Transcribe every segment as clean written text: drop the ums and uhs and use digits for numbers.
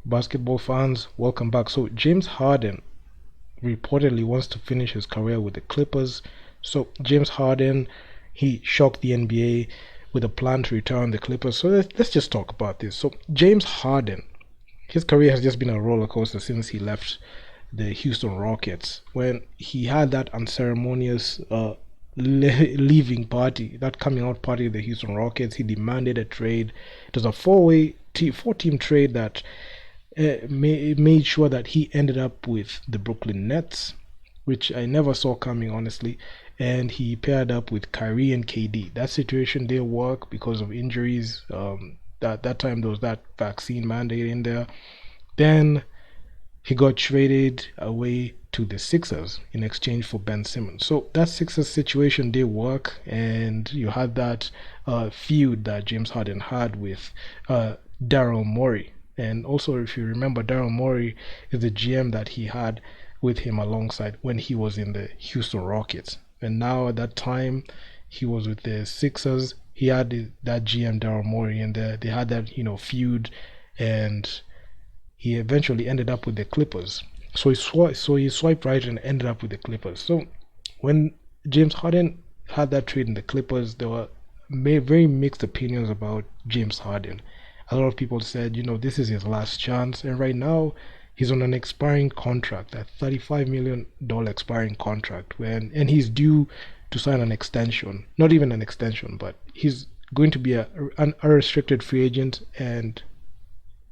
basketball fans, welcome back. So, James Harden reportedly wants to finish his career with the Clippers. So, James Harden, he shocked the NBA with a plan to return on the Clippers. So, let's just talk about this. So, James Harden, his career has just been a roller coaster since he left the Houston Rockets when he had that unceremonious leaving party, that coming out party of the Houston Rockets. He demanded a trade. It was a four-team trade that made sure that he ended up with the Brooklyn Nets, which I never saw coming, honestly. And he paired up with Kyrie and KD. That situation didn't work because of injuries. That time there was that vaccine mandate in there. Then he got traded away to the Sixers in exchange for Ben Simmons. So that Sixers situation did work, and you had that feud that James Harden had with Daryl Morey. And also, if you remember, Daryl Morey is the GM that he had with him alongside when he was in the Houston Rockets. And now at that time, he was with the Sixers. He had that GM Daryl Morey, and they had that feud, and he eventually ended up with the Clippers. So he swiped right and ended up with the Clippers. So when James Harden had that trade in the Clippers, there were very mixed opinions about James Harden. A lot of people said, this is his last chance, and right now he's on an expiring contract, a $35 million expiring contract, and he's due to sign an extension. Not even an extension, but he's going to be an unrestricted free agent, and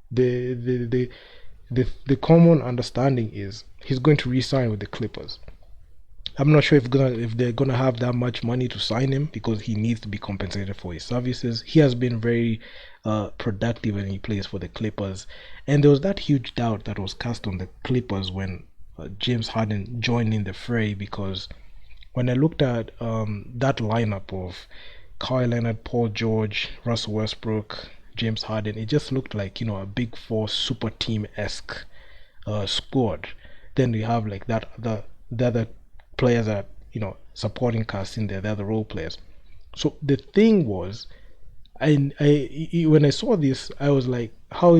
the the the the common understanding is he's going to re-sign with the Clippers. I'm not sure if they're gonna have that much money to sign him because he needs to be compensated for his services. He has been very productive when he plays for the Clippers, and there was that huge doubt that was cast on the Clippers when James Harden joined in the fray, because when I looked at that lineup of Kawhi Leonard, Paul George, Russell Westbrook, James Harden, it just looked like a big four super team esque squad. Then you have like the other players that supporting cast in there, the other role players. So the thing was, I when I saw this, I was like, how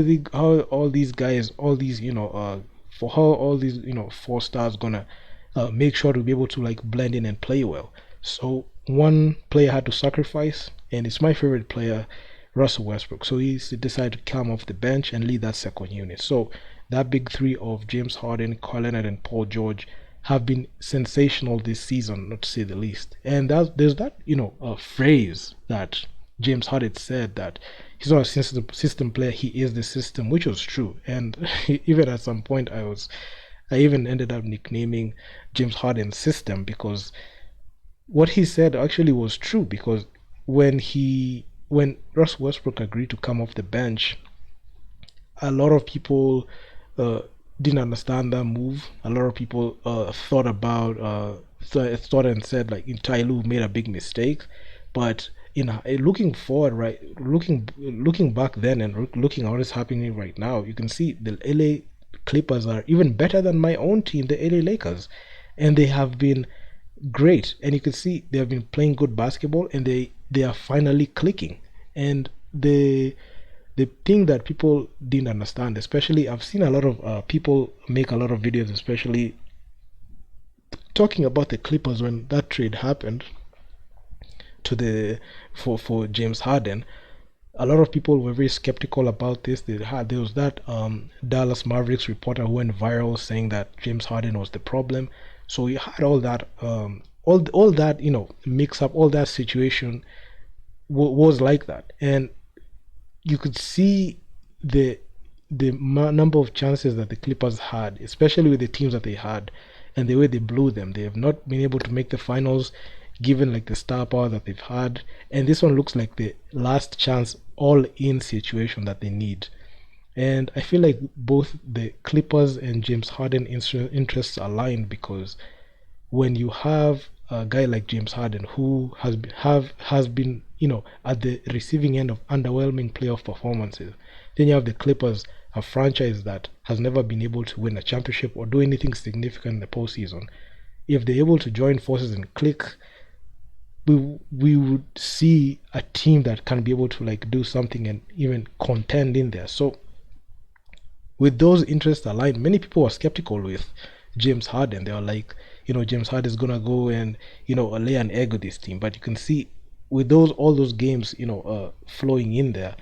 all these guys, all these for how all these four stars gonna make sure to be able to like blend in and play well. So one player had to sacrifice, and it's my favorite player, Russell Westbrook. So he decided to come off the bench and lead that second unit. So that big three of James Harden, Kawhi Leonard, and Paul George have been sensational this season, not to say the least. And there's that phrase that James Harden said, that he's not a system player, he is the system, which was true. And even at some point, I even ended up nicknaming James Harden's system, because what he said actually was true. Because when Russ Westbrook agreed to come off the bench, a lot of people uh, didn't understand that move. A lot of people thought and said like Ty Lue made a big mistake. But looking forward, right, looking back then and looking at what is happening right now, you can see the LA Clippers are even better than my own team, the LA Lakers, and they have been great. And you can see they have been playing good basketball, and they are finally clicking. And the thing that people didn't understand, especially I've seen a lot of people make a lot of videos, especially talking about the Clippers when that trade happened to the for James Harden. A lot of people were very skeptical about this. There was that Dallas Mavericks reporter who went viral saying that James Harden was the problem. So you had all that all that mix up, all that situation was like that. And you could see the number of chances that the Clippers had, especially with the teams that they had, and the way they blew them. They have not been able to make the finals, given like the star power that they've had. And this one looks like the last chance, all-in situation that they need. And I feel like both the Clippers and James Harden interests align, because when you have a guy like James Harden who has been at the receiving end of underwhelming playoff performances, then you have the Clippers, a franchise that has never been able to win a championship or do anything significant in the postseason. If they're able to join forces and click, we would see a team that can be able to like do something and even contend in there. So with those interests aligned, many people were skeptical with James Harden. They were like, James Harden is gonna go and lay an egg with this team. But you can see with those all those games, flowing in there,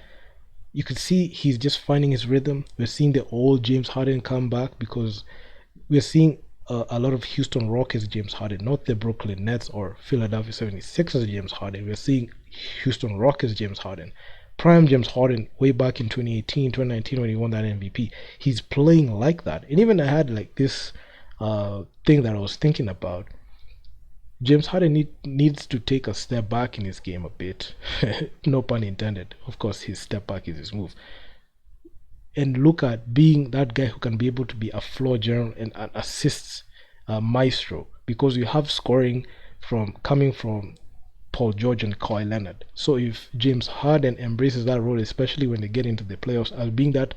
you could see he's just finding his rhythm. We're seeing the old James Harden come back because we're seeing a lot of Houston Rockets James Harden, not the Brooklyn Nets or Philadelphia 76ers James Harden. We're seeing Houston Rockets James Harden. Prime James Harden way back in 2018, 2019 when he won that MVP. He's playing like that. And even I had like this thing that I was thinking about. James Harden needs to take a step back in his game a bit. No pun intended. Of course, his step back is his move, and look at being that guy who can be able to be a floor general and an assists maestro, because you have scoring from coming from Paul George and Kawhi Leonard. So if James Harden embraces that role, especially when they get into the playoffs, as being that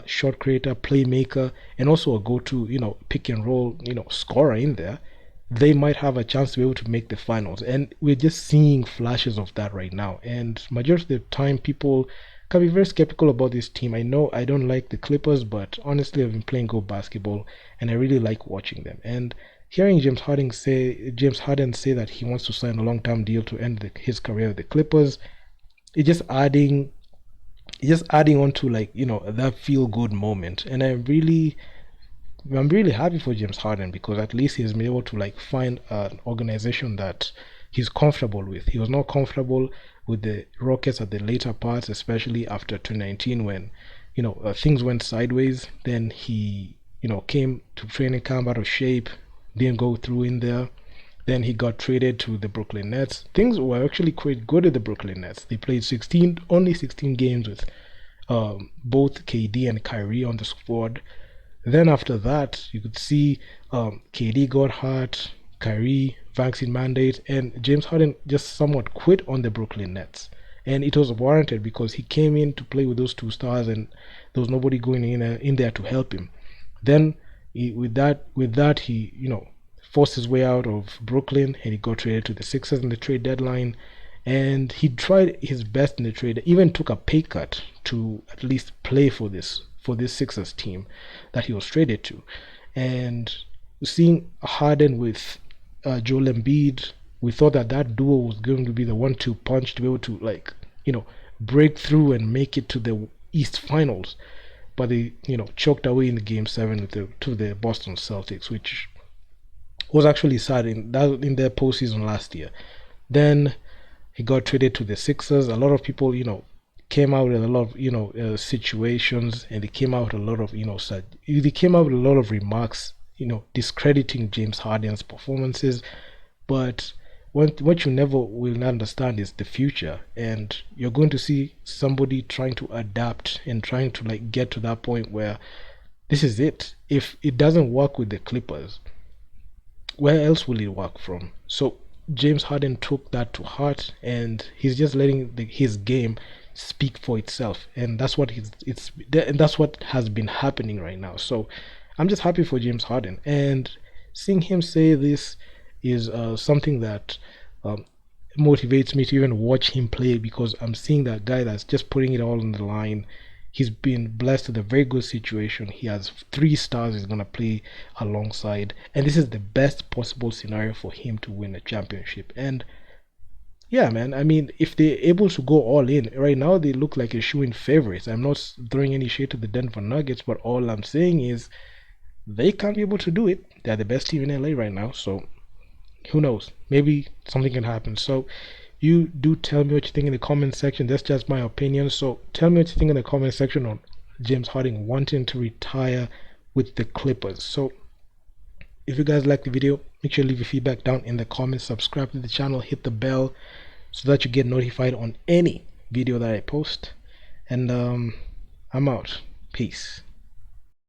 shot creator, playmaker, and also a go-to, pick and roll, scorer in there, they might have a chance to be able to make the finals. And we're just seeing flashes of that right now. And majority of the time, people can be very skeptical about this team. I know I don't like the Clippers, but honestly, I've been playing good basketball, and I really like watching them. And hearing James Harden say that he wants to sign a long-term deal to end his career with the Clippers, it's just adding on to like that feel-good moment. And I'm really happy for James Harden because at least he's been able to like find an organization that he's comfortable with. He was not comfortable with the Rockets at the later parts, especially after 2019 when things went sideways. Then he came to training camp out of shape, didn't go through in there. Then he got traded to the Brooklyn Nets. Things were actually quite good at the Brooklyn Nets. They played only 16 games with both KD and Kyrie on the squad. Then after that, you could see KD got hurt, Kyrie vaccine mandate, and James Harden just somewhat quit on the Brooklyn Nets. And it was warranted because he came in to play with those two stars, and there was nobody going in there to help him. Then with that, he forced his way out of Brooklyn, and he got traded to the Sixers in the trade deadline. And he tried his best in the trade, even took a pay cut to at least play for this Sixers team that he was traded to. And seeing Harden with Joel Embiid, we thought that duo was going to be the 1-2 punch to be able to break through and make it to the East Finals. But they choked away in the Game 7 to the Boston Celtics, which was actually sad in their postseason last year. Then he got traded to the Sixers. A lot of people came out with a lot of situations, and they came out with a lot of they came out with a lot of remarks discrediting James Harden's performances. But what you never will understand is the future, and you're going to see somebody trying to adapt and trying to like get to that point where this is it. If it doesn't work with the Clippers, where else will it work from? So James Harden took that to heart, and he's just letting his game speak for itself, and that's what and that's what has been happening right now. So I'm just happy for James Harden, and seeing him say this is something that motivates me to even watch him play, because I'm seeing that guy that's just putting it all on the line. He's been blessed with a very good situation. He has 3 stars he's going to play alongside, and this is the best possible scenario for him to win a championship. And yeah, man, I mean, if they're able to go all in right now, they look like a shoe-in favorites. I'm not throwing any shade to the Denver Nuggets, but all I'm saying is they can't be able to do it. They're the best team in LA right now, so who knows? Maybe something can happen. So you do tell me what you think in the comment section. That's just my opinion. So tell me what you think in the comment section on James Harden wanting to retire with the Clippers. So if you guys like the video, make sure to leave your feedback down in the comments. Subscribe to the channel, hit the bell so that you get notified on any video that I post. And I'm out. Peace.